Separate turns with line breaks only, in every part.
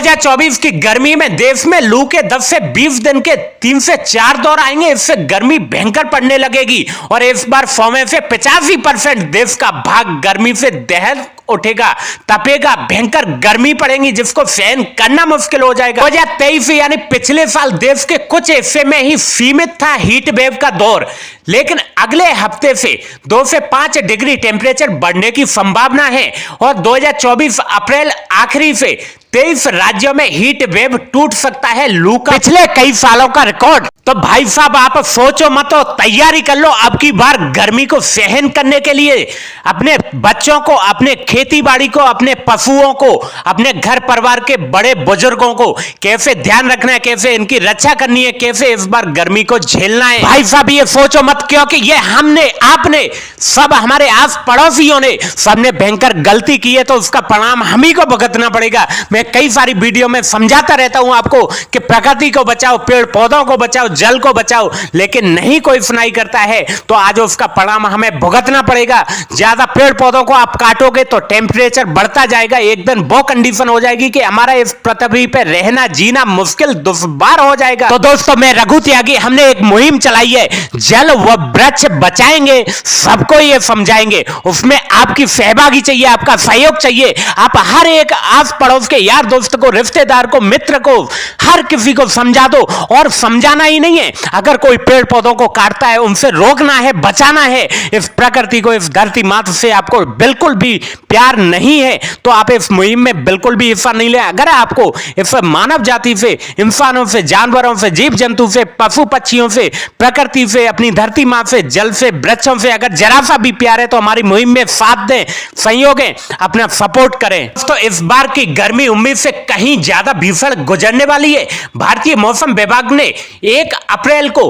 2024 की गर्मी में देश में लू के 10 से 20 दिन के 3 से 4 दौर आएंगे। इससे गर्मी भयंकर पड़ने लगेगी और इस बार 100 में से 85% देश का भाग गर्मी से दहल उठेगा, तपेगा, भयंकर गर्मी पड़ेगी जिसको सहन करना मुश्किल हो जाएगा। 2023 यानी पिछले साल देश के कुछ हिस्से में ही सीमित था हीट वेव का दौर, लेकिन अगले हफ्ते से 2 से 5 डिग्री टेम्परेचर बढ़ने की संभावना है और 2024 अप्रैल आखिरी से 23 राज्यों में हीट वेव टूट सकता है लू का पिछले कई सालों का रिकॉर्ड। तो भाई साहब आप सोचो मत और तैयारी कर लो अब की बार गर्मी को सहन करने के लिए। अपने बच्चों को, अपने खेती बाड़ी को, अपने पशुओं को, अपने घर परिवार के बड़े बुजुर्गों को कैसे ध्यान रखना है, कैसे इनकी रक्षा करनी है, कैसे इस बार गर्मी को झेलना है। भाई साहब ये सोचो मत, क्योंकि ये हमने, आपने, सब हमारे आस पड़ोसियों ने, सबने भयंकर गलती की है तो उसका परिणाम हम ही को भुगतना पड़ेगा। मैं कई सारी वीडियो में समझाता रहता हूं आपको कि प्रकृति को बचाओ, पेड़ पौधों को बचाओ, जल को बचाओ, लेकिन नहीं कोई सुनाई करता है तो आज उसका परिणाम हमें भुगतना पड़ेगा। ज्यादा पेड़ पौधों को आप काटोगे तो टेम्परेचर बढ़ता जाएगा, एक दिन वो कंडीशन हो जाएगी कि हमारा इस पृथ्वी पे रहना जीना मुश्किल दुश्वार हो जाएगा। तो दोस्तों मैं रघु त्यागी, हमने एक मुहिम चलाई है, जल व वृक्ष बचाएंगे, सबको ये समझाएंगे। उसमें आपकी सहभागी चाहिए, आपका सहयोग चाहिए। आप हर एक आस पड़ोस के यार दोस्त को, रिश्तेदार को, मित्र को, हर किसी को समझा दो। और समझाना ही नहीं है, अगर कोई पेड़ पौधों को काटता है उनसे रोकना है, बचाना है। इस प्रकृति को, इस धरती माता से आपको बिल्कुल भी प्यार नहीं है तो आप इस मुहिम में बिल्कुल भी हिस्सा नहीं ले। अगर आपको इस मानव जाति से, इंसानों से, जानवरों से, जीव जंतु से, पशु पक्षियों से, प्रकृति से, अपनी धरती माँ से, जल से, वृक्षों से अगर जरा सा भी प्यार है तो हमारी मुहिम में साथ दें, सहयोग दें, अपना सपोर्ट करें। तो इस बार की गर्मी उम्मीद से कहीं ज्यादा भीषण गुजरने वाली है। भारतीय मौसम विभाग ने 1 अप्रैल को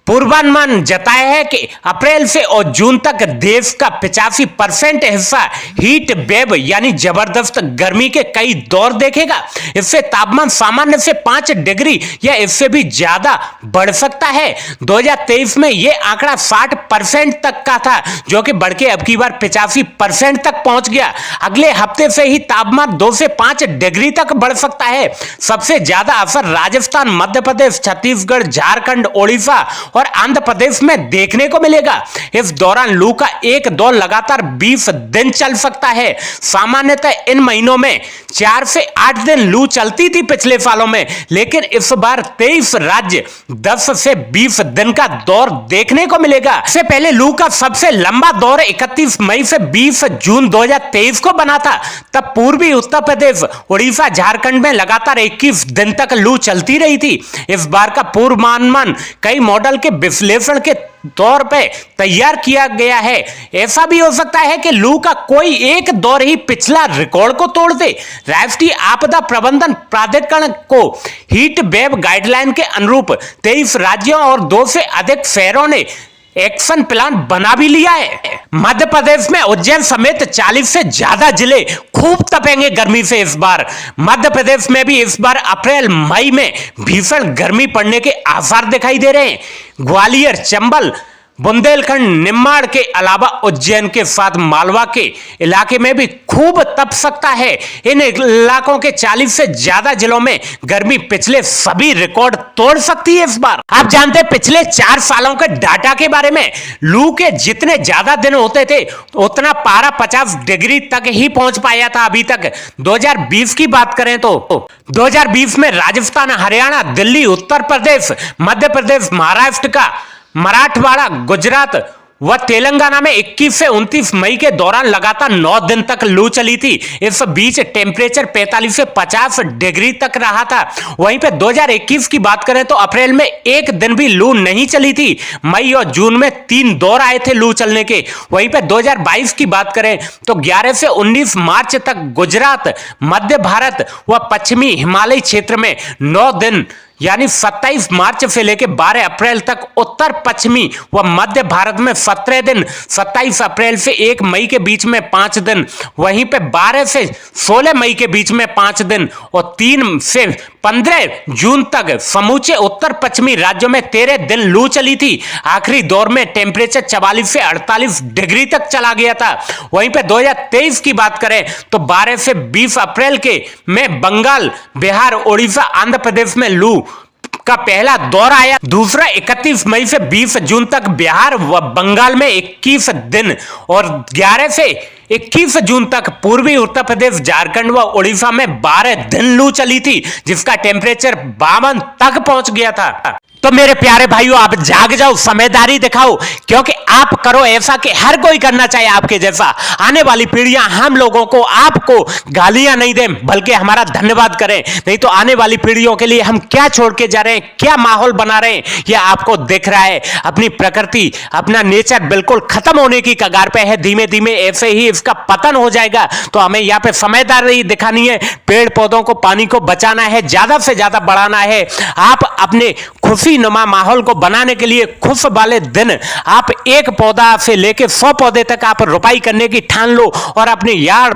पूर्वानुमान जताया है कि अप्रैल से और जून तक देश का 85% हिस्सा हीट वेव यानी जबरदस्त गर्मी के कई दौर देखेगा। इससे तापमान सामान्य से 5 डिग्री या इससे भी ज्यादा बढ़ सकता है। 2023 में यह आंकड़ा 60% तक का था, जो कि बढ़ के अब की बार 85% तक पहुंच गया। अगले हफ्ते से ही तापमान 2 से 5 डिग्री तक बढ़ सकता है। सबसे ज्यादा असर राजस्थान, मध्य प्रदेश, छत्तीसगढ़, झारखंड, ओडिशा और आंध्र प्रदेश में देखने को मिलेगा। इस दौरान लू का एक दौर लगातार 20 दिन चल सकता है। सामान्यतः इन महीनों में 4 से 8 दिन लू चलती थी पिछले सालों में, लेकिन इस बार 23 राज्य 10 से 20 दिन का दौर देखने को मिलेगा। इससे पहले लू का सबसे लंबा दौर 31 मई से 20 जून 2023 को बना था। तब पूर्वी उत्तर प्रदेश, उड़ीसा, झारखंड में लगातार 21 दिन तक लू चलती रही थी। इस बार का पूर्वानुमान कई मॉडल के विश्लेषण के तौर पे तैयार किया गया है। ऐसा भी हो सकता है कि लू का कोई एक दौर ही पिछला रिकॉर्ड को तोड़ दे। राष्ट्रीय आपदा प्रबंधन प्राधिकरण को हीट वेव गाइडलाइन के अनुरूप 23 राज्यों और 2 से अधिक शहरों ने एक्शन प्लान बना भी लिया है। मध्य प्रदेश में उज्जैन समेत 40 से ज्यादा जिले खूब तपेंगे गर्मी से। इस बार मध्य प्रदेश में भी इस बार अप्रैल मई में भीषण गर्मी पड़ने के आसार दिखाई दे रहे हैं। ग्वालियर, चंबल, बुंदेलखंड, निम्माड़ के अलावा उज्जैन के साथ मालवा के इलाके में भी खूब तप सकता है। इन इलाकों के 40 से ज्यादा जिलों में गर्मी पिछले सभी रिकॉर्ड तोड़ सकती है इस बार। आप जानते हैं पिछले 4 सालों के डाटा के बारे में, लू के जितने ज्यादा दिन होते थे उतना पारा 50 डिग्री तक ही पहुंच पाया था अभी तक। 2020 की बात करें तो 2020 में राजस्थान, हरियाणा, दिल्ली, उत्तर प्रदेश, मध्य प्रदेश, महाराष्ट्र का मराठवाड़ा, गुजरात व तेलंगाना में 21 से 29 मई के दौरान लगातार 9 दिन तक लू चली थी। इस बीच टेम्परेचर 45 से 50 डिग्री तक रहा था। वहीं पे 2021 की बात करें तो अप्रैल में एक दिन भी लू नहीं चली थी। मई और जून में 3 दौर आए थे लू चलने के। वहीं पे 2022 की बात करें तो 11 से 19 मार्च तक गुजरात, मध्य भारत व पश्चिमी हिमालय क्षेत्र में 9 दिन यानी 27 मार्च से लेकर 12 अप्रैल तक उत्तर पश्चिमी व मध्य भारत में 17 दिन, 27 अप्रैल से 1 मई के बीच में 5 दिन, वहीं पे 12 से 16 मई के बीच में 5 दिन और 3 से 15 जून तक समूचे उत्तर पश्चिमी राज्यों में 13 दिन लू चली थी। आखिरी दौर में टेम्परेचर 44 से 48 डिग्री तक चला गया था। वहीं पे 2023 की बात करें तो 12 से 20 अप्रैल के में बंगाल, बिहार, उड़ीसा, आंध्र प्रदेश में लू का पहला दौर आया। दूसरा 31 मई से 20 जून तक बिहार व बंगाल में 21 दिन और 11 से 21 जून तक पूर्वी उत्तर प्रदेश, झारखंड व उड़ीसा में 12 दिन लू चली थी, जिसका टेम्परेचर 52 तक पहुंच गया था। तो मेरे प्यारे भाइयों, आप जाग जाओ, समझदारी दिखाओ, क्योंकि आप करो ऐसा कि हर कोई करना चाहिए आपके जैसा। आने वाली पीढ़ियां हम लोगों को, आपको गालियां नहीं दें बल्कि हमारा धन्यवाद करें। नहीं तो आने वाली पीढ़ियों के लिए हम क्या छोड़ के जा रहे हैं, क्या माहौल बना रहे हैं, यह आपको दिख रहा है। अपनी प्रकृति, अपना नेचर बिल्कुल खत्म होने की कगार पे है। धीमे धीमे ऐसे ही इसका पतन हो जाएगा। तो हमें यहाँ पे समझदारी दिखानी है, पेड़ पौधों को, पानी को बचाना है, ज्यादा से ज्यादा बढ़ाना है। आप अपने खुशी नुमा माहौल को बनाने के लिए खुश वाले दिन आप एक पौधा से लेकर 100 पौधे तक आप रोपाई करने की ठान लो और अपने यार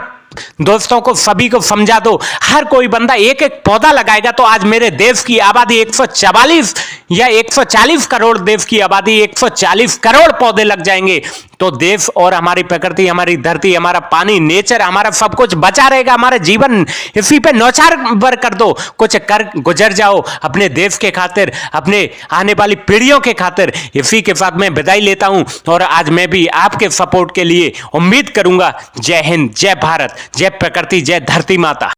दोस्तों को, सभी को समझा दो। हर कोई बंदा एक एक पौधा लगाएगा तो आज मेरे देश की आबादी 144 या 140 करोड़, देश की आबादी 140 करोड़ पौधे लग जाएंगे। तो देश और हमारी प्रकृति, हमारी धरती, हमारा पानी, नेचर, हमारा सब कुछ बचा रहेगा। हमारा जीवन इसी पे नौचार बर कर दो, कुछ कर गुजर जाओ अपने देश के खातिर, अपने आने वाली पीढ़ियों के खातिर। इसी के साथ मैं विदाई लेता हूं और आज मैं भी आपके सपोर्ट के लिए उम्मीद करूंगा। जय हिंद, जय भारत, जय प्रकृति, जय धरती माता।